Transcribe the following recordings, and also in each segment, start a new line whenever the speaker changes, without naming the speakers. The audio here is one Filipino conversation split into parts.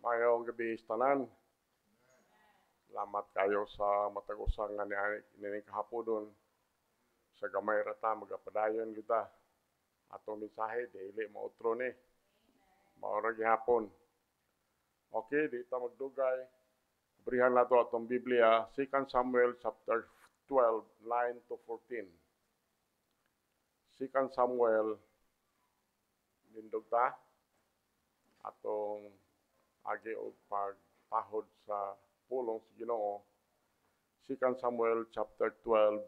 Mayong gabi tanan. Salamat kayo sa matag-usang nga nining kahapon sa gamay rata magapadayon kita. Atong mensahe dili mautro ni. Maura gihapon. Okay, di ta magdugay. Brihan nato atong Biblia, 2 Samuel chapter 12, 9 to 14. 2 Samuel nindog ta atong agi og pagpahod sa pulong sa Ginoo. 2 Samuel chapter 12,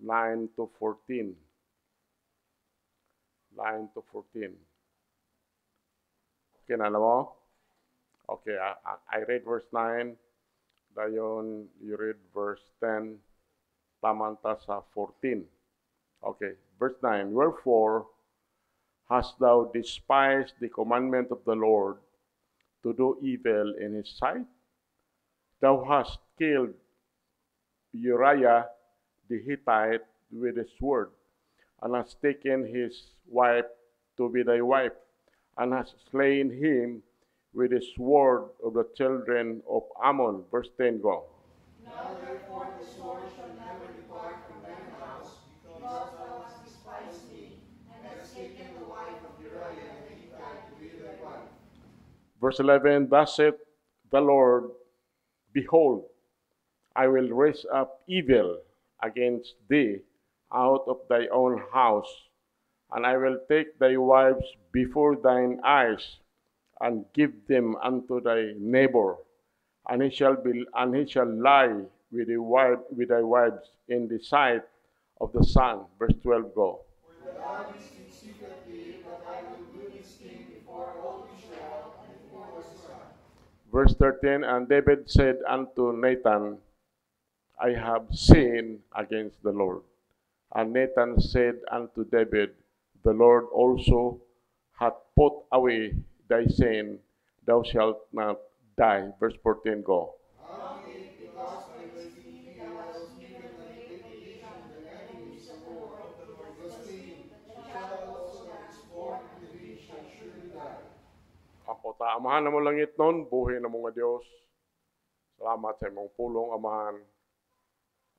9 to 14. 9 to 14. Okay na mo? Okay, I read verse 9. Dayon, you read verse 10. Tamanta sa 14. Okay, verse 9. Wherefore hast thou despised the commandment of the Lord to do evil in his sight? Thou hast killed Uriah the Hittite with a sword, and hast taken his wife to be thy wife, and hast slain him with the sword of the children of Ammon. Verse 10 go.
Now therefore the sword shall never depart from thine house, because thou hast despised me, and hast taken the wife of Uriah the Hittite to be thy wife.
Verse 11, thus saith the Lord, behold, I will raise up evil against thee out of thy own house, and I will take thy wives before thine eyes, and give them unto thy neighbor, and he shall lie with thy wives in the sight of the sun. Verse 12 go.
For thou didst in secretly, but I will do this thing before all Israel and before the sun.
Verse 13, and David said unto Nathan, I have sinned against the Lord. And Nathan said unto David, the Lord also hath put away thy sin, thou shalt not die. Verse 14 go.
Howbeit, because by this deed thou hast given the habitation of the enemies of the Lord, the slain, the child also that is born unto thee shall surely die.
Ako ta, amahan na mo langit nun, buhay na mga Diyos. Salamat sa imong pulong, amahan.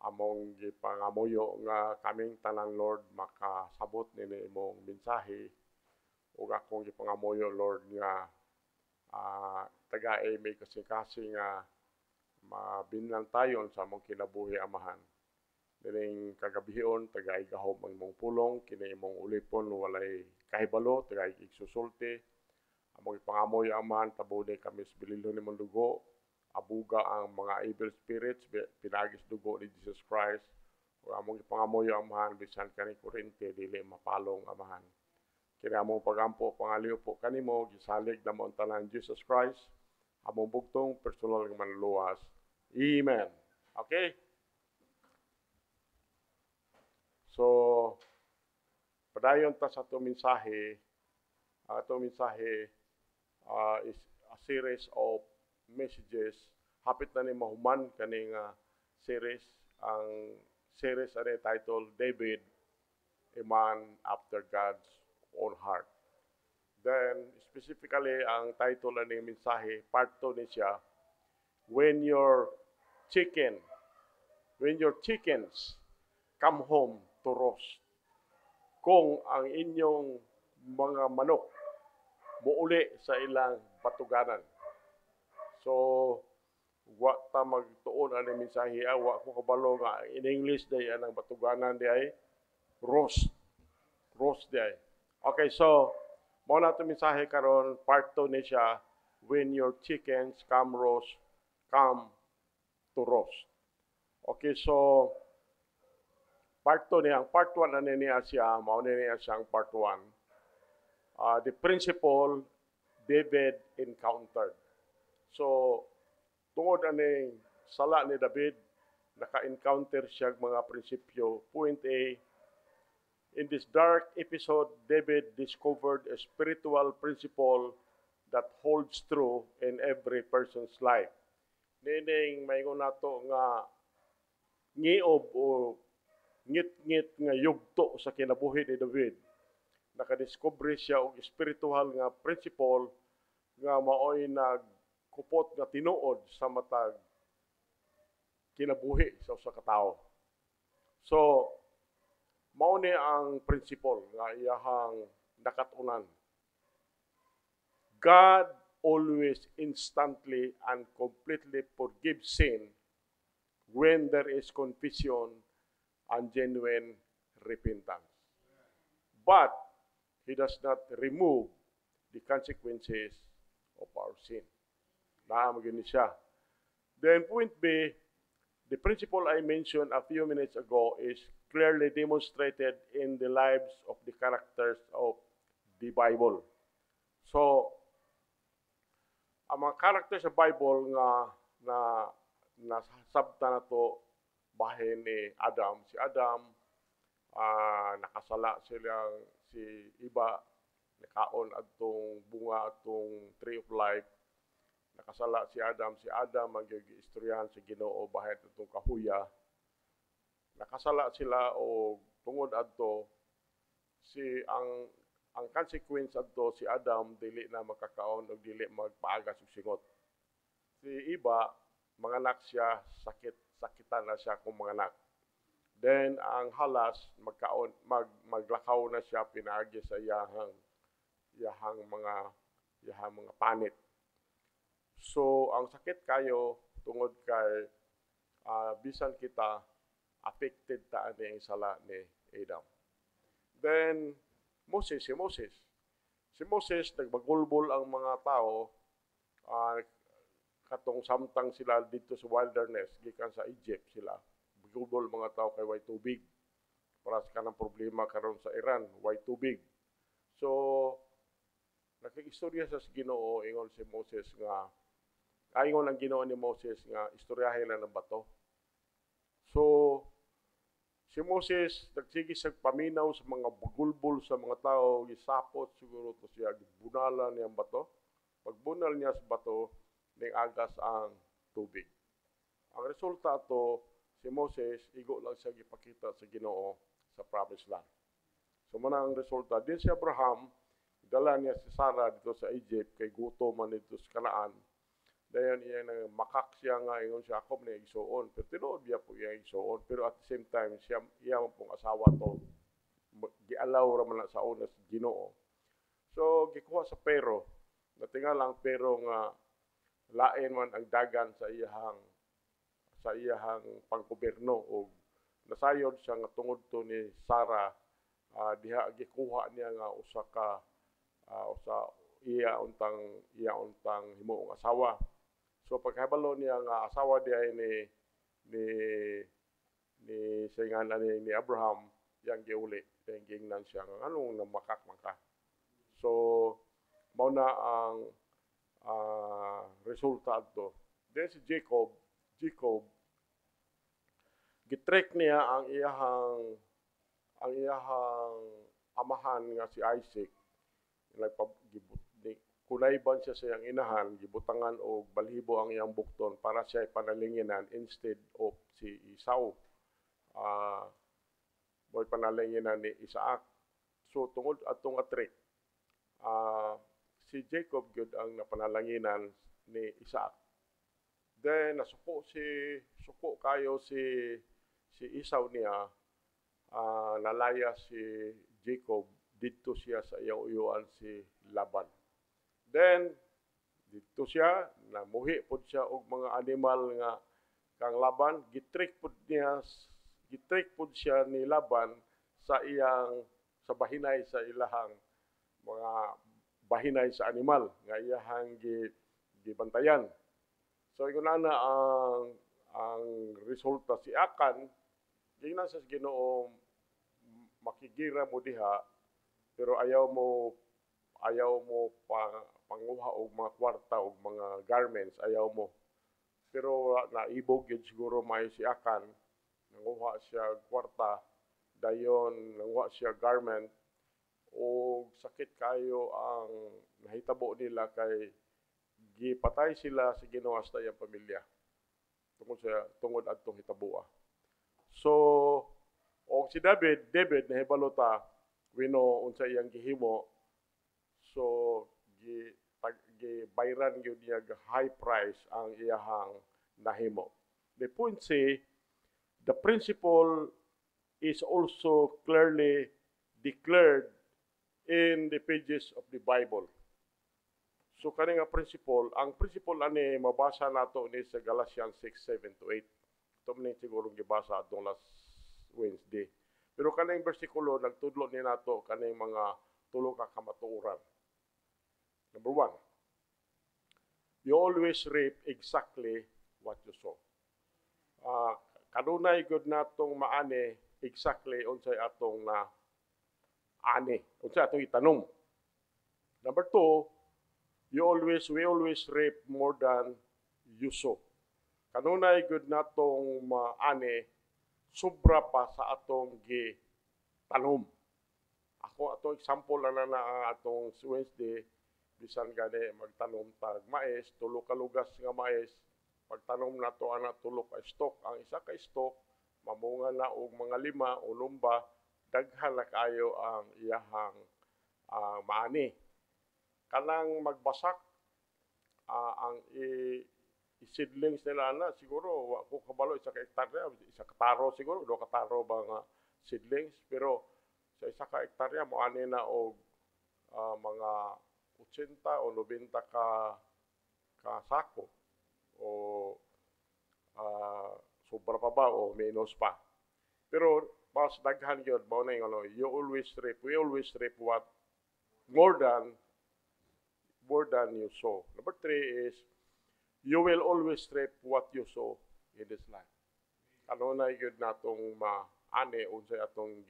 Among gipangamuyo nga kaming tanan, Lord, makasabot nini imong mensahe. Ug akong gipangamuyo, Lord, nga taga-ay may kasing-kasing nga mabinlan tayon sa among kinabuhi, amahan. Dining kagabihon, taga-ay gahom ang imong pulong, kini imong ulipon, walay kahibalo, taga-ay igsusulti. Among ipangamuyo, amahan, tabunay kami sa bililhon ni mong dugo, abuga ang mga evil spirits, pinagis dugo ni Jesus Christ. O among ipangamuyo, amahan, bisan kani kurente, dili mapalong, amahan. Kini among pagampo, pangaliw po kanimo, gisalig na mo ang tanan Jesus Christ, among bugtong personal ng manluwas. Amen. Okay? So, padayon ta sa itong mensahe. Itong mensahe is a series of messages. Hapit na ni mahuman kaning series. Ang series ay title, David, a man after God's own heart. Then, specifically, ang title na ng mensahe, part 2 ni siya, when your chickens come home to roast. Kung ang inyong mga manok muuli sa ilang batuganan. So, wa ta magtuon ani mensahe, wa ko kabalo nga in English day anang batuganan di ay roast di ay. Okay, so mo na to mensahe karon, part 2 ni siya, when your chickens come to roast. Okay, so part 2 niya, ang part 1 na niya siya, mao niya siyang part 1. The principle David encountered. So, tungod aning sala ni David, naka-encounter siya mga prinsipyo. Point A, in this dark episode, David discovered a spiritual principle that holds true in every person's life. Nining maingon nato nga ngiob o ngit-ngit nga yugto sa kinabuhi ni David. Nakadiscover siya og spiritual nga principle nga mao'y nagkupot nga tinuod sa matag kinabuhi sa usa ka tawo. So, mao ni ang principle nga iyahang nakatunan. God always instantly and completely forgives sin when there is confession and genuine repentance. But He does not remove the consequences of our sin. Naamagin siya. Then point B, the principle I mentioned a few minutes ago is clearly demonstrated in the lives of the characters of the Bible. So, ang mga characters sa Bible nga nasabta na to bahin ni Adam. Si Adam, nakasala silang si Iba, nakaon atong bunga atong tree of life. Nakasala si Adam magigistoryahan sa Ginoo bahin atong kahuya. Nakasala sila o tungod adto ang consequence adto si Adam dili na makakaon o dili magpaagas og singot. Si Iba, manganak siya, sakitan na siya kung manganak. Then ang halas maglakaw na siya pinaagi sa iyahang mga panit. So ang sakit kayo tungod kay bisan kita affected ta ani ang sala ni Adam. Then si Moses nagbagulbol ang mga tao katong samtang sila dito sa wilderness gikan sa Egypt sila. Bagulbol mga tao kay way tubig. Para sa kanang problema karon sa Iran, way tubig. So nakig-istorya sa Ginoo ingon si Moses nga ingon ang Ginoo ni Moses nga istoryahin na ng bato. So si Moses nagsige sa paminaw sa mga bagulbol sa mga tao, gisapot siguro to siya, gibunala niya ang bato. Pagbunal niya sa bato, ning agas ang tubig. Ang resulta ato, si Moses igo lang siya gipakita sa Ginoo sa promised land. So man ang resulta din si Abraham, dala niya si Sarah dito sa Egypt kay gutom man dito sa Canaan. Dayon iya nang makak siya nga ingon siya ako na igsuon, pero tinuod biya po iya igsuon, pero at the same time iya man pong asawa to gialaw ra man sa una sa Ginoo. So gikuha sa pero natingal lang pero nga lain man ang dagan sa iyahang panggobyerno o nasayod siya nga tungod to ni Sarah diha gikuha niya nga usa iya untang himuong asawa. So pagkabalo niya nga asawa diay ni singanan ni Abraham yang giuli then gingnan siya nga anong namakak man ka. So mao na ang resulta adto. Then si Jacob gitrek niya ang iyahang amahan nga si Isaac. Kunayban siya sa iyang inahan, gibutangan og balhibo ang iyang bukton para siya panalinginan instead of si Esau. Mo'y panalinginan ni Isaac. So tungod atong atrik, si Jacob gyud ang napanalanginan ni Isaac. Then nasuko kayo si Esau niya, nalaya si Jacob dito siya sa iyang uyuan si Laban. Then dito siya namuhi pod siya og mga animal nga kang Laban, gitrik pod siya ni Laban sa bahinay sa ilahang mga bahinay sa animal nga iyahang gibantayan. So ingon na ang resulta si Akan gingnan sa Ginoo makigira mo diha pero ayaw mo panguha og mga kwarta og mga garments, ayaw mo. Pero naibog yun siguro may si Akan, nanguha siya kwarta, dayon nanguha siya garment, o sakit kayo ang nahitabo nila kay gipatay sila sa Ginoo hasta iyang pamilya. Tungod adtong hitaboa. So, og si David nahibalota wino unsa iyang gihimo. So gibayran gyud niya high price ang iyahang nahimo. The point say, the principle is also clearly declared in the pages of the Bible. So kani nga principle, ang principle ani mabasa nato ni sa Galatians 6:7-8. Ito man siguro gibasa atong last Wednesday. Pero kaning bersikulo nagtudlo ni nato kaning mga tulo ka kamatuoran. Number 1, you always reap exactly what you sow. Kanunay gud natong maani exactly unsay atong na ani, unsay atong itanom. Number 2, we always reap more than you sow. Kanunay gud natong maani sobra pa sa atong gitanom. Ako atong example na atong Wednesday, bisan gani magtanom tag mais, tulo ka lugas nga mais, pagtanom nato ana tulo ka stalk, ang isa ka stalk mamunga na og mga 5 o lumba, daghan na kayo ang iyahang maani. Kanang magbasak ang seedlings nila na siguro wa ko kabalo isa ka hektarya, isa ka taro siguro, 2 ka taro ba nga seedlings, pero sa isa ka hektarya mo ani na og mga 80 o 90 ka sako o sobra pa ba o menos pa. Pero mas daghan gyud mao na yung we always reap what more than you sow. Number 3 is, you will always reap what you sow in this life. Ano na yun natong maani unsay atong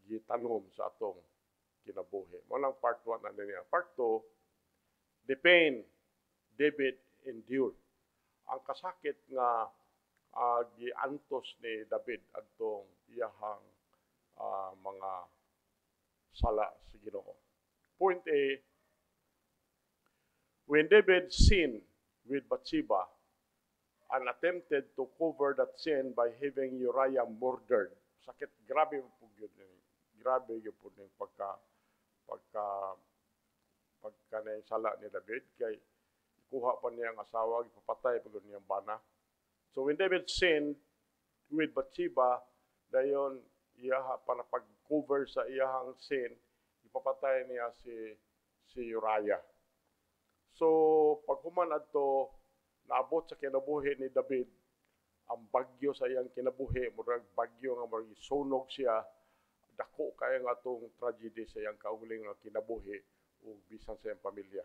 gitanom sa atong kinabuhi. Mo lang part 1 na niya. Part 2, the pain David endured. Ang kasakit nga giantos ni David adtong iyahang mga sala sa Ginoo. Point A, when David sinned with Bathsheba and attempted to cover that sin by having Uriah murdered, sakit, grabe po yun. Grabe yun po yung pagka na sala ni David, kay ikuha pa niya ang asawa, ipapatay pa niyang bana. So when David sinned with Bathsheba, dayon iyaha para pag-cover sa iyahang sin, ipapatay niya si Uriah. So, pag human adto naabot sa kinabuhi ni David, ang bagyo sa iyang kinabuhi, murag bagyo nga murag sunog siya, dako kay nga atong tragedy sa iyang kaugaling nga kinabuhi ug bisan sa iyang pamilya.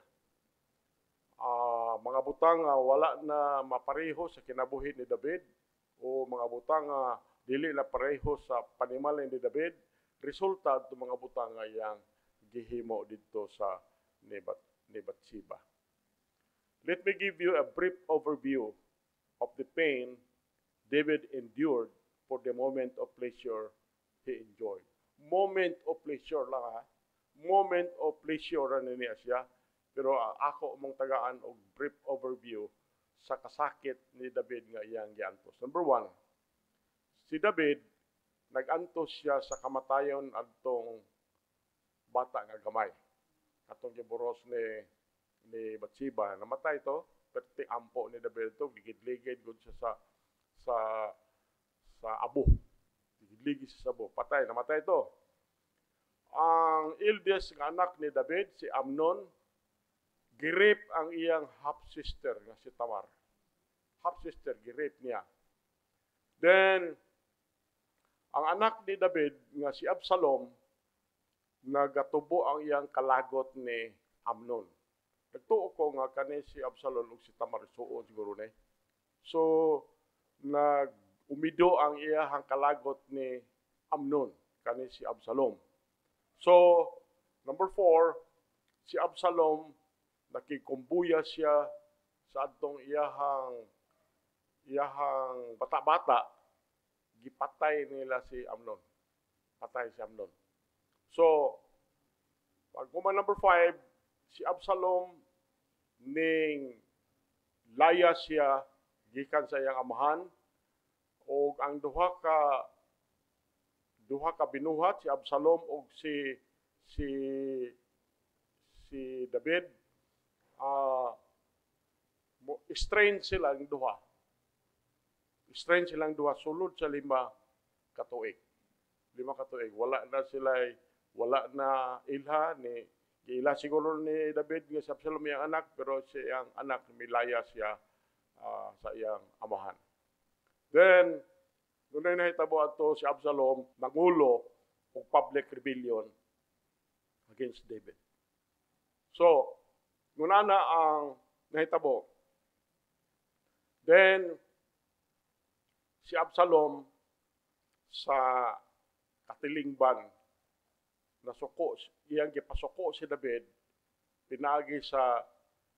Mga butang wala na mapareho sa kinabuhi ni David o mga butang dili na pareho sa panimalay ni David, resulta adto mga butang nga iyang gihimo didto sa ni Bathsheba. Let me give you a brief overview of the pain David endured for the moment of pleasure he enjoyed. Moment of pleasure lang ha. Moment of pleasure na niya siya. Pero ako mong tagaan og brief overview sa kasakit ni David nga iyang giantos. Number 1, si David, nag-antos siya sa kamatayon adtong bata nga gamay. Atong giburos ni Bathsheba, namatay to, perti ampo ni David to, ligid-ligid gud siya sa abo. Ligid-ligid siya sa abo, patay, namatay to. Ang eldest nga anak ni David, si Amnon, girip ang iyang half-sister nga si Tamar. Half-sister, girip niya. Then, ang anak ni David nga si Absalom, nagatubo ang iyang kalagot ni Amnon. Nagtuo ko nga kani si Absalom ug si Tamar suo siguro ni. So umido ang iyahang kalagot ni Amnon kani si Absalom. So number 4, si Absalom nakikumbuya siya sa adtong iyahang bata-bata, gipatay nila si Amnon. Patay si Amnon. So pag number 5, si Absalom ning laya siya gikan sa iyang amahan o ang duha ka binuhat, si Absalom o si David, strain silang duha. Strain silang duha sulod sa 5 katuig. 5 katuig. Wala na ilha ni ila siguro ni David nga si Absalom iyang anak, pero siyang anak milaya siya sa iyang amahan. Then dunay nahitabo ato si Absalom nangulo og public rebellion against David. So, ngunana ang nahitabo. Then si Absalom sa katilingban nasuko, iyang gipasuko si David pinagi sa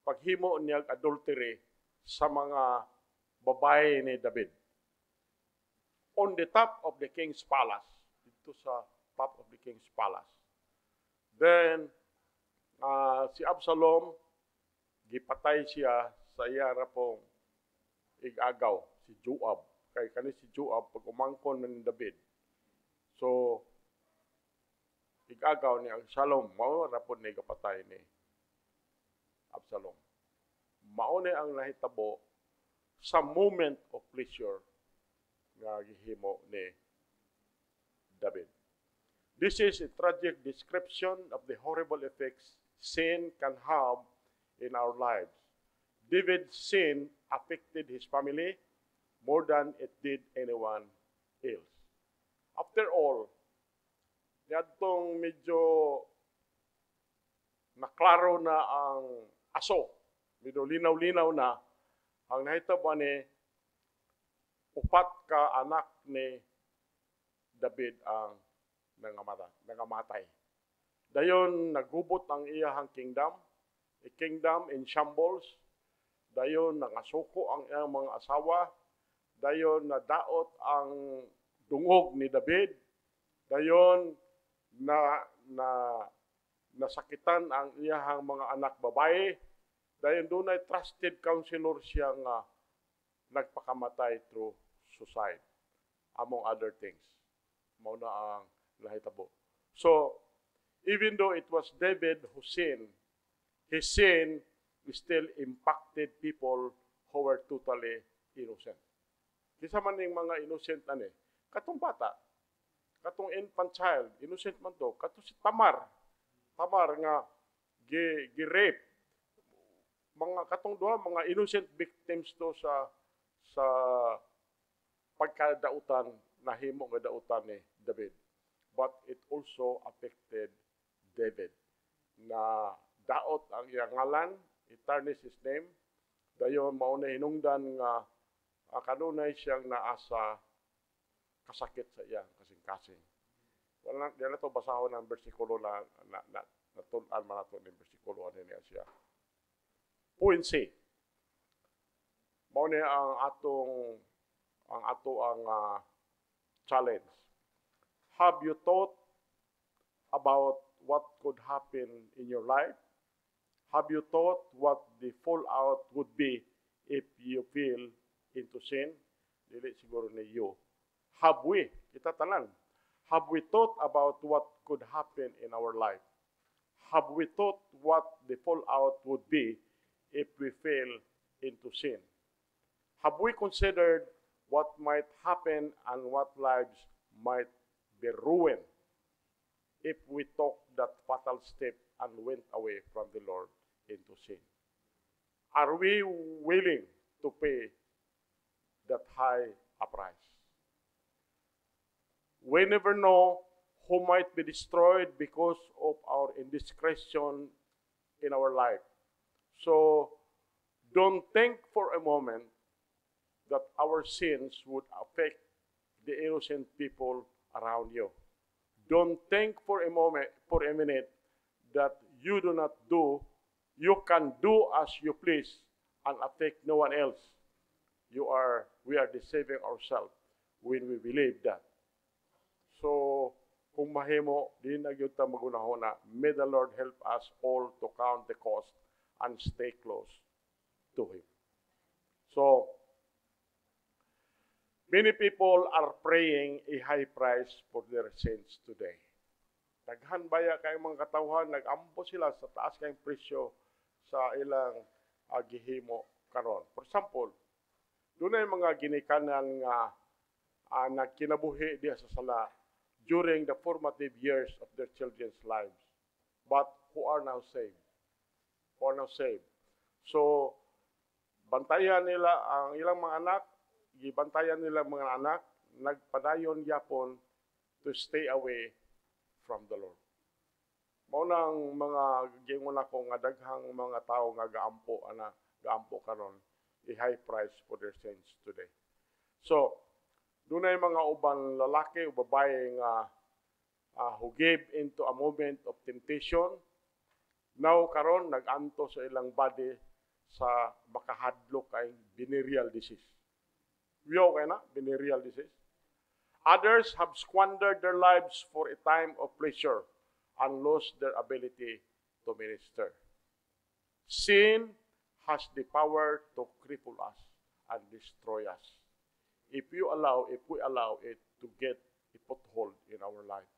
paghimo niya adultery sa mga babae ni David. On the top of the king's palace, dito sa top of the king's palace. Then si Absalom gipatay siya sa iya ra pong igagaw si Joab. Kay kani si Joab pag umangkon ni David. So igagaw ni Absalom, mao ra pud ni kapatay ni Absalom. Mao ni ang nahitabo sa moment of pleasure nga gihimo ni David. This is a tragic description of the horrible effects sin can have in our lives. David's sin affected his family more than it did anyone else. After all, yadtong medyo naklaro na ang aso, medyo linaw-linaw na, ang nahitabo ni upat ka anak ni David ang nangamatay. Dayon nagubot ang iyahang kingdom, a kingdom in shambles. Dayon nangasuko ang iyang mga asawa. Dayon nadaot ang dungog ni David. Dayon nasakitan ang iyahang mga anak babae. Dayon dunay trusted counselor siya nga nagpakamatay through suicide, among other things. Mao na ang nahitabo. So, even though it was David who sinned, his sin still impacted people who were totally innocent. Kisa man ning mga innocent ani, katong bata, katong infant child, innocent man to, katong si Tamar nga gi-rape. Mga katong duha mga innocent victims to sa pagkadautan, nahimo nga dautan ni David. But it also affected David na daot ang iyang ngalan, tarnish his name. Dayon mao na hinungdan nga kanunay siyang naasa kasakit sa iyang kasing-kasing. Wala na to basahon ang bersikulo na natun-an man nato ng bersikulo ani niya siya. Point C. Mao ni ang challenge. Have you thought about what could happen in your life? Have you thought what the fallout would be if you fell into sin? Dili siguro ni you. Have we? Kita tanan. Have we thought about what could happen in our life? Have we thought what the fallout would be if we fell into sin? Have we considered what might happen and what lives might be ruined if we took that fatal step and went away from the Lord into sin? Are we willing to pay that high a price? We never know who might be destroyed because of our indiscretion in our life. So, don't think for a moment that our sins would affect the innocent people around you. Don't think for a minute that you can do as you please and affect no one else. We are deceiving ourselves when we believe that. So, kung mahimo, di na gyud ta magunahon na, may the Lord help us all to count the cost and stay close to Him. So, many people are paying a high price for their sins today. Daghan baya kay mga katawhan, nag-ampo sila sa taas kayong presyo sa ilang gihimo karon. For example, dunay mga ginikanan nga nagkinabuhi diha sa sala during the formative years of their children's lives, but who are now saved. Who are now saved. So, bantayan nila ang ilang mga anak, gibantayan nila mga anak, nagpadayon yapon to stay away from the Lord. Mao nang mga gingon ako nga daghang mga tao nga gaampo karon i-high price for their sins today. So, dunay mga uban lalaki o babae nga who gave into a moment of temptation. Now karon nag-anto sa ilang body sa makahadlok kay venereal disease. Wiyo kay na venereal disease. Others have squandered their lives for a time of pleasure and lost their ability to minister. Sin has the power to cripple us and destroy us if we allow it to get a foothold in our life.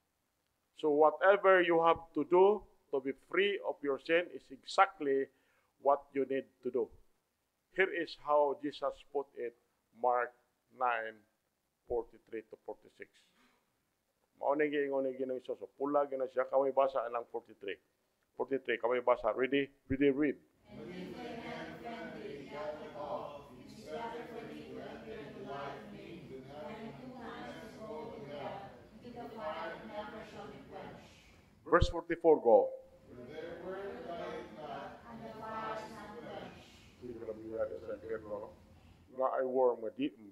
So whatever you have to do to be free of your sin is exactly what you need to do. Here is how Jesus put it, Mark 9:43 to 46. Maunay giingon ni Ginoong Hesus, pula gina siya, kamay basa ang 43. 43, kamay basa. Ready? Ready, read.
And if thy hand offend thee, cut it off. It is better for thee to enter into life maimed than having 2 hands to go to hell, into the fire that never shall be quenched.
Verse 44, go.
For their word dieth not, and the fire is not quenched.
Nga ay worm,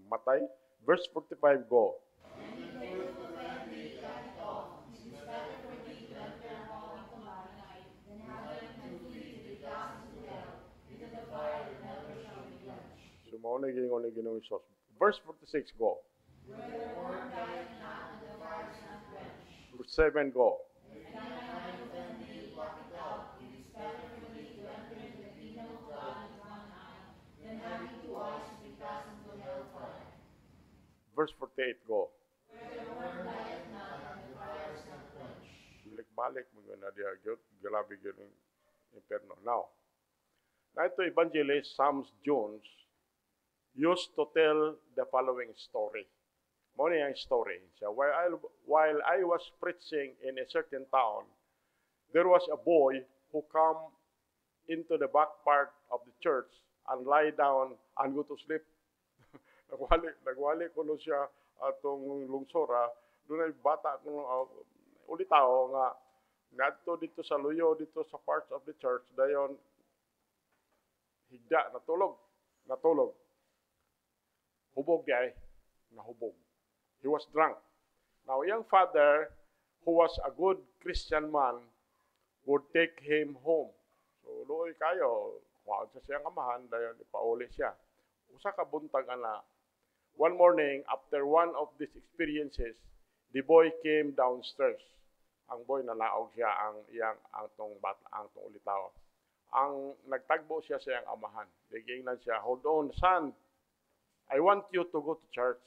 matay. Verse 45, go.
And if they will offend thee, cut it off. It is better for thee to enter and fall into night, than having to flee to be cast into hell, into the fire that never shall be quenched.
So maunay giingon ni Ginoong Hesus. Verse 46, go.
For their word dieth not, and the fire is not quenched.
Verse 7, go.
If thine hand offend thee, pluck it out. It is better for thee to enter into the kingdom of God with 1 eye, than having 2 eyes to be cast into hell fire.
Verse 48, go.
For their word dieth not, and the fire is not quenched.
Balik-balik mo na diya gyud grabe gyud ang imperno. Now, na ito evangelist Sam Jones used to tell the following story. Mo ni ang story. So while I was preaching in a certain town, there was a boy who come into the back part of the church and lie down and go to sleep. nagwali ko no siya atong lungsora. Doon ay bata ko ulitaw nga ngadto dito sa luyo dito sa parts of the church dayon higda natulog hubog gay nahubog. He was drunk. Now young father who was a good Christian man would take him home. So luoy kayo kuan sa siyang amahan dayon ipauli siya. Usa ka buntag ana. One morning, after one of these experiences, the boy came downstairs. Ang boy nalaog siya ang tong bata, ang tong ulitaw. Ang nagtagbo siya sa iyang amahan. Digingnan siya, hold on, son. I want you to go to church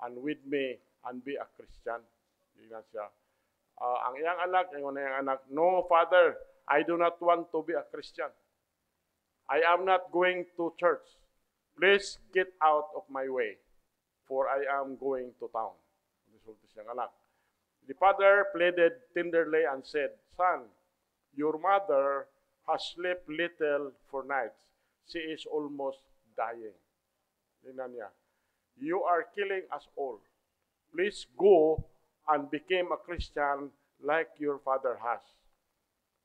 and with me and be a Christian. Digingnan siya. Ang iyang anak, no, father, I do not want to be a Christian. I am not going to church. Please get out of my way, for I am going to town. Resulta siyang anak. The father pleaded tenderly and said, son, your mother has slept little for nights. She is almost dying. Tingnan niya. You are killing us all. Please go and become a Christian like your father has.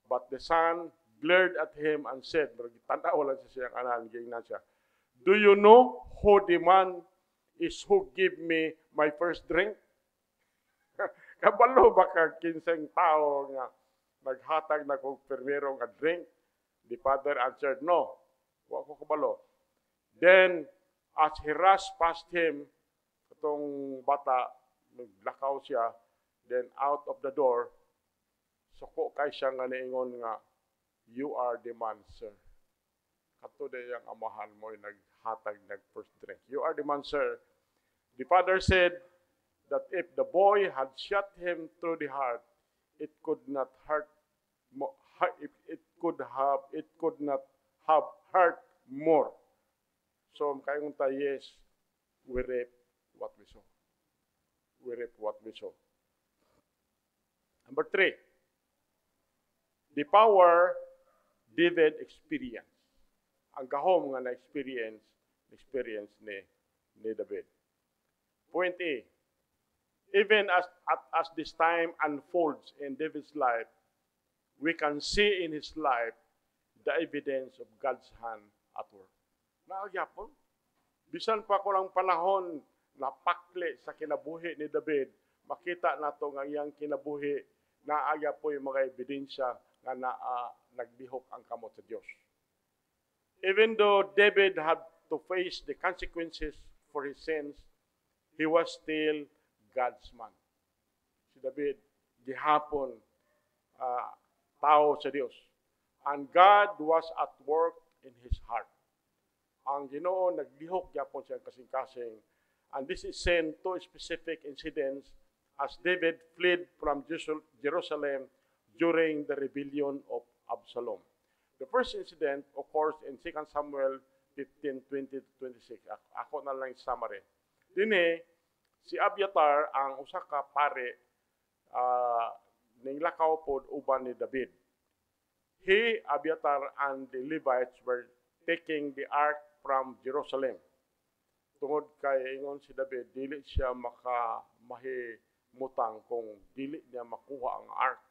But the son glared at him and said, tanaw lang siya siyang anak, gingnan siya, do you know who the man is who give me my first drink? Kabalo ba ka kinseng tao nga naghatag na kong permero nga drink? The father answered, no. Wa ko kabalo. Then, as he rushed past him, itong bata, naglakaw siya, then out of the door, suko kay siya nga niingon nga, you are the man, sir. Kato de yang amahan mo naghatag first drink. You are the man, sir. The father said that if the boy had shot him through the heart, it could not have hurt more. So, kayong ta, yes, we reap what we sow. We reap what we sow. Number 3, the power David experience. Ang gahom nga na-experience ni David. Point A, even as this time unfolds in David's life, we can see in his life the evidence of God's hand at work. Naagyapon, bisan pa ko lang panahon napakli sa kinabuhi ni David, makita nato nga iyang kinabuhi naagya po yung mga ebidensya nga naglihok ang kamot sa Diyos. Even though David had to face the consequences for his sins, he was still God's man. Si David, gihapon, tao sa Diyos. And God was at work in his heart. Ang Ginoo naglihok yapon siya kasing-kasing. And this is sent to specific incidents as David fled from Jerusalem during the rebellion of Absalom. The first incident occurs in 2 Samuel 15:20-26. Ako na lang summary. Dini, si Abiatar ang usa ka pare ning lakaw pod uban ni David. He, Abiatar, and the Levites were taking the ark from Jerusalem. Tungod kay ingon si David, dili siya mahimutang kung dili niya makuha ang ark.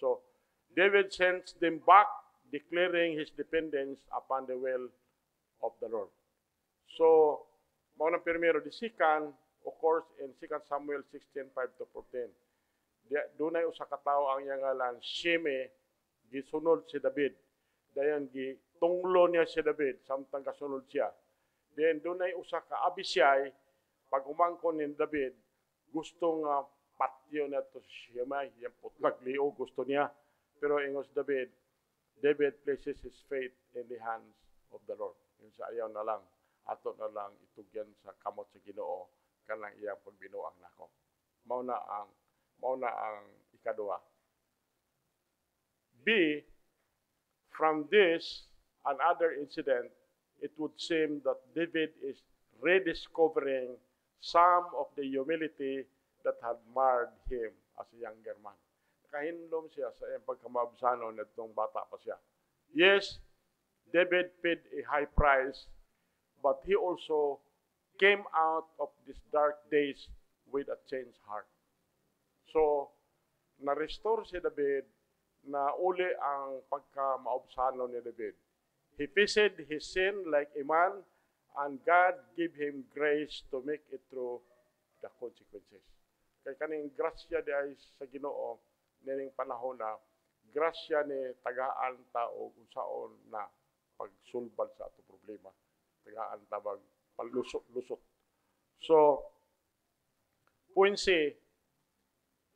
So, David sends them back, declaring his dependence upon the will of the Lord. So, maunang primero, the second occurs in 2 Samuel 16:5-14. Dunay usa ka tawo ang iyang ngalan Shimei, gisunod si David. Dayon gitunglo niya si David samtang kasunod siya. Then dunay usa ka Abishai, pag umangkon ni David, gusto nga patyo na to si Shimei, yung putlag liog gusto niya. Pero ingos David places his faith in the hands of the Lord. Yung sa ayaw na lang, ato na lang itugyan sa kamot sa Ginoo kanang iyang pagbinuang nako. Mao na ang ikaduha. B, from this and other incident, it would seem that David is rediscovering some of the humility that had marred him as a younger man. Nakahinlom siya sa iyang pagkamabsano na itong bata pa siya. Yes, David paid a high price, but he also came out of these dark days with a changed heart. So, na-restore si David na uli ang pagkamaobsano ni David. He faced his sin like a man, and God gave him grace to make it through the consequences. Kay kaning grasya di ay sa Ginoo nining panahon na grasya ni tagaan ta og unsaon na pagsulbad sa ato problema. Tagaan ta bag palusot-lusot. So, point C,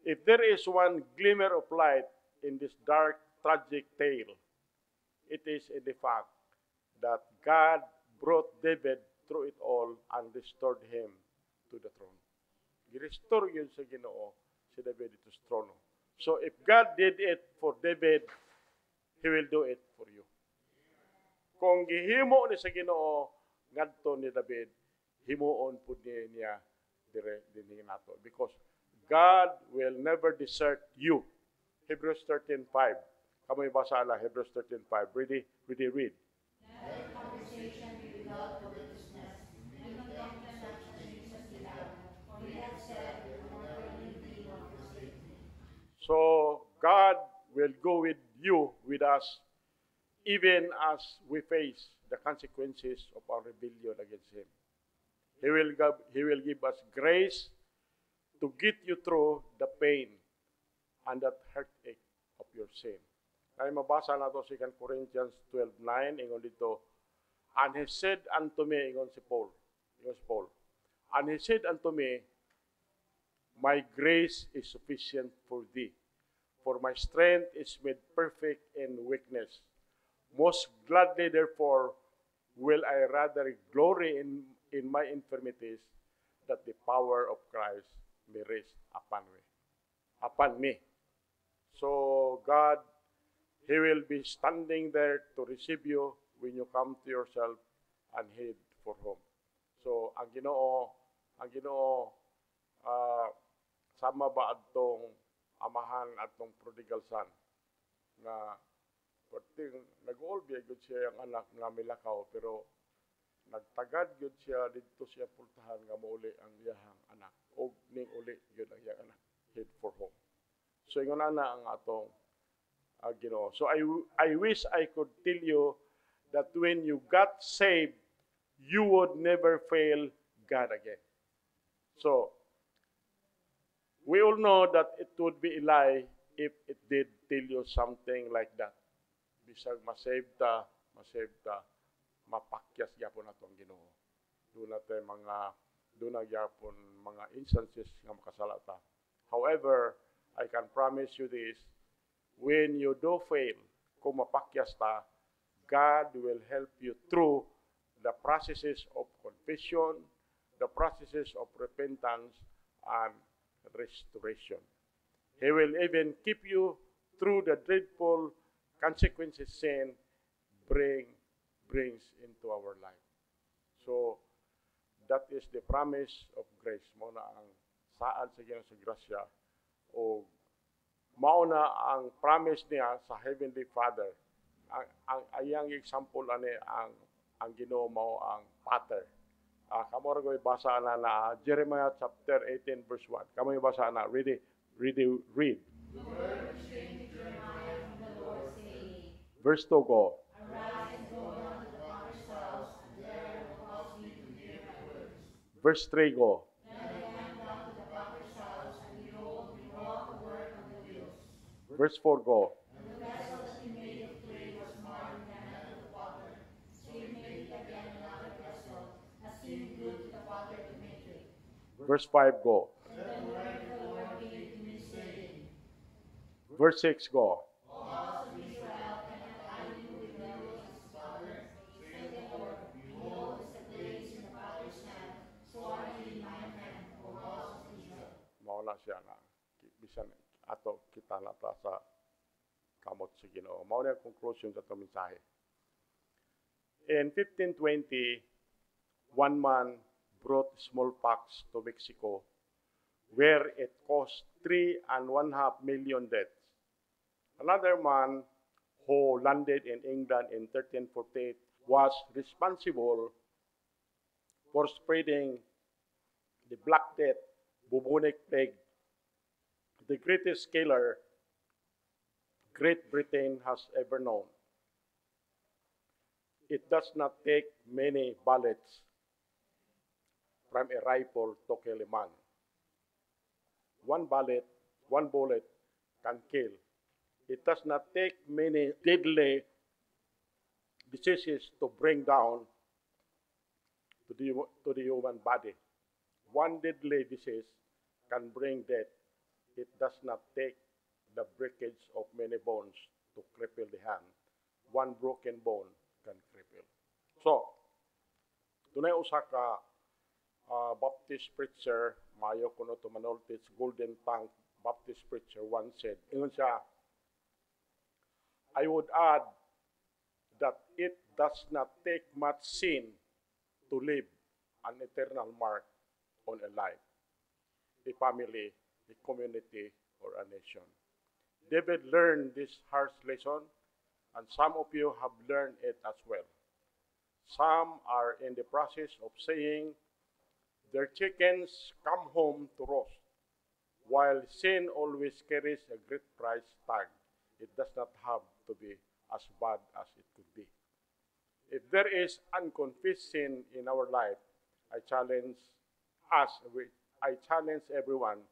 if there is one glimmer of light in this dark, tragic tale, it is in the fact that God brought David through it all and restored him to the throne. I-restore yun sa Ginoo si David ito sa trono. So if God did it for David, He will do it for you. Kung gihimo ni sa Ginoo ngadto ni David, himuon pud niya dire dinhi nato, because God will never desert you. Hebrews 13:5. Kamoy basa ala Hebrews 13:5. Ready, read.
Let conversation be without covetousness, and condemn such things as they have. For he hath said, I will never leave thee nor forsake thee.
So God will go with you, with us, even as we face the consequences of our rebellion against Him. He will give us grace to get you through the pain and that heartache of your sin. Kaya mabasa na ito 2 Corinthians 12:9, ingon dito, and He said unto me, ingon si Paul, and He said unto me, my grace is sufficient for thee, for my strength is made perfect in weakness. Most gladly, therefore, will I rather glory in my infirmities, that the power of Christ may rest upon me. So God, He will be standing there to receive you when you come to yourself and head for home. So, ang Ginoo, sama ba atong amahan atong prodigal son na perting nag-olbia gud siya ang anak nga milakaw pero nagtagad gud siya didto siya pultahan nga mauli ang iyahang anak og ning uli gud ang iyang anak head for home. So ingon na ang atong Ginoo. So I wish I could tell you that when you got saved, you would never fail God again. So, we all know that it would be a lie if it did tell you something like that. Bisag masave ta, mapakyas gyapon nato ang Ginoo. Doon na gyapon mga instances nga makasala ta. However, I can promise you this, when you do fail, kung mapakyas ta, God will help you through the processes of confession, the processes of repentance, and restoration. He will even keep you through the dreadful consequences sin brings into our life. So, that is the promise of grace. Mauna ang saad sa Ginoo sa grasya o mauna ang promise niya sa Heavenly Father. Ang ayang example ani ang Ginoo mao ang Father. Kamo ra basa na Jeremiah chapter 18 verse 1. Kamo basa na read.
The word which came to Jeremiah from the Lord, saying,
Verse 2 go.
Arise and go down to the potter's house, and there I will cause you to hear my words.
Verse 3 go.
Then they went down to the potter's house, and behold, he wrought the work on the wheels.
Verse 4 go.
And the vessel that he made of clay was marred in the hand of the potter. So he made it again another vessel, as seemed good to the potter to make it.
Verse 5 go.
And the word of the Lord came to me, saying,
Verse 6 go.
O house of Israel, cannot I do with you as his father? Said the Lord, behold, as the clay is in the potter's hand, so are ye in mine hand, O house of Israel.
Mao na siya na bisan ato kita na ta sa kamot sa Ginoo. Mao na ang conclusion sa atong mensahe. In 1520, one man brought smallpox to Mexico where it cost 3.5 million deaths. Another man who landed in England in 1348 was responsible for spreading the Black Death, bubonic plague, the greatest killer Great Britain has ever known. It does not take many bullets from a rifle to kill a man. One bullet can kill. It does not take many deadly diseases to bring down to the human body. One deadly disease can bring death. It does not take the breakage of many bones to cripple the hand. One broken bone can cripple. So, dunay usa ka Baptist preacher, mayo kuno to manultits, Golden Tank Baptist preacher once said, ingon siya, I would add that it does not take much sin to leave an eternal mark on a life, a family, a community, or a nation. David learned this harsh lesson, and some of you have learned it as well. Some are in the process of saying their chickens come home to roast, while sin always carries a great price tag. It does not have to be as bad as it could be. If there is unconfessed sin in our life, I challenge everyone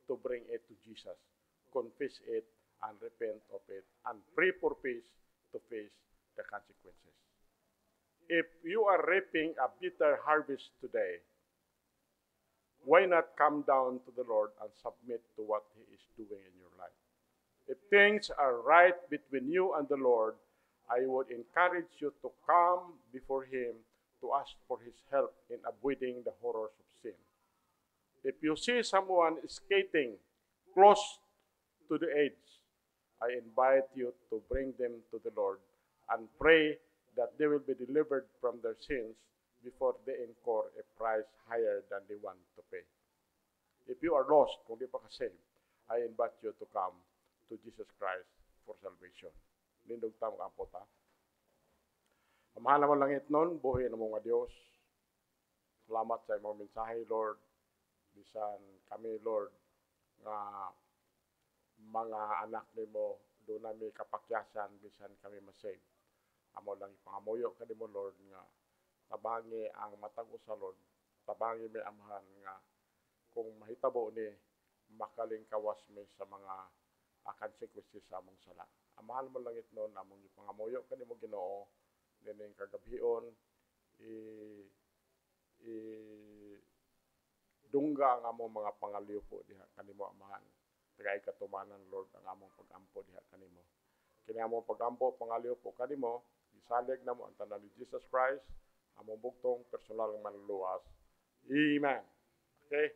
to bring it to Jesus, confess it, and repent of it, and pray for peace to face the consequences. If you are reaping a bitter harvest today, why not come down to the Lord and submit to what He is doing in your life? If things are right between you and the Lord, I would encourage you to come before Him to ask for His help in avoiding the horrors of sin. If you see someone skating close to the edge, I invite you to bring them to the Lord and pray that they will be delivered from their sins before they incur a price higher than they want to pay. If you are lost, kung di pa ka-saved, I invite you to come to Jesus Christ for salvation. Lindog tam ka po ta. Mahal naman langit nun, buhay na mga Diyos. Salamat sa imong mensahe, Lord. Bisan kami, Lord, nga mga anak nimo doon na may kapakyasan bisan kami masave. Amo lang ipangamuyo kanimo, Lord, nga tabangi ang matag usa, Lord. Tabangi may amahan nga kung mahitabo ni makaling kawas mi sa mga consequences sa among sala. Amahan mo langit nun, among ipangamuyo kanimo Ginoo, nining kagabhion dungga ang among mga pangaliw po diha kanimo amahan. Tagay katumanan, Lord, ang among pag-ampo diha kanimo. Kini among pag-ampo pangaliw po kanimo, gisalig namo ang tanan ni Jesus Christ, among bugtong personal nga manluluwas. Amen. Okay?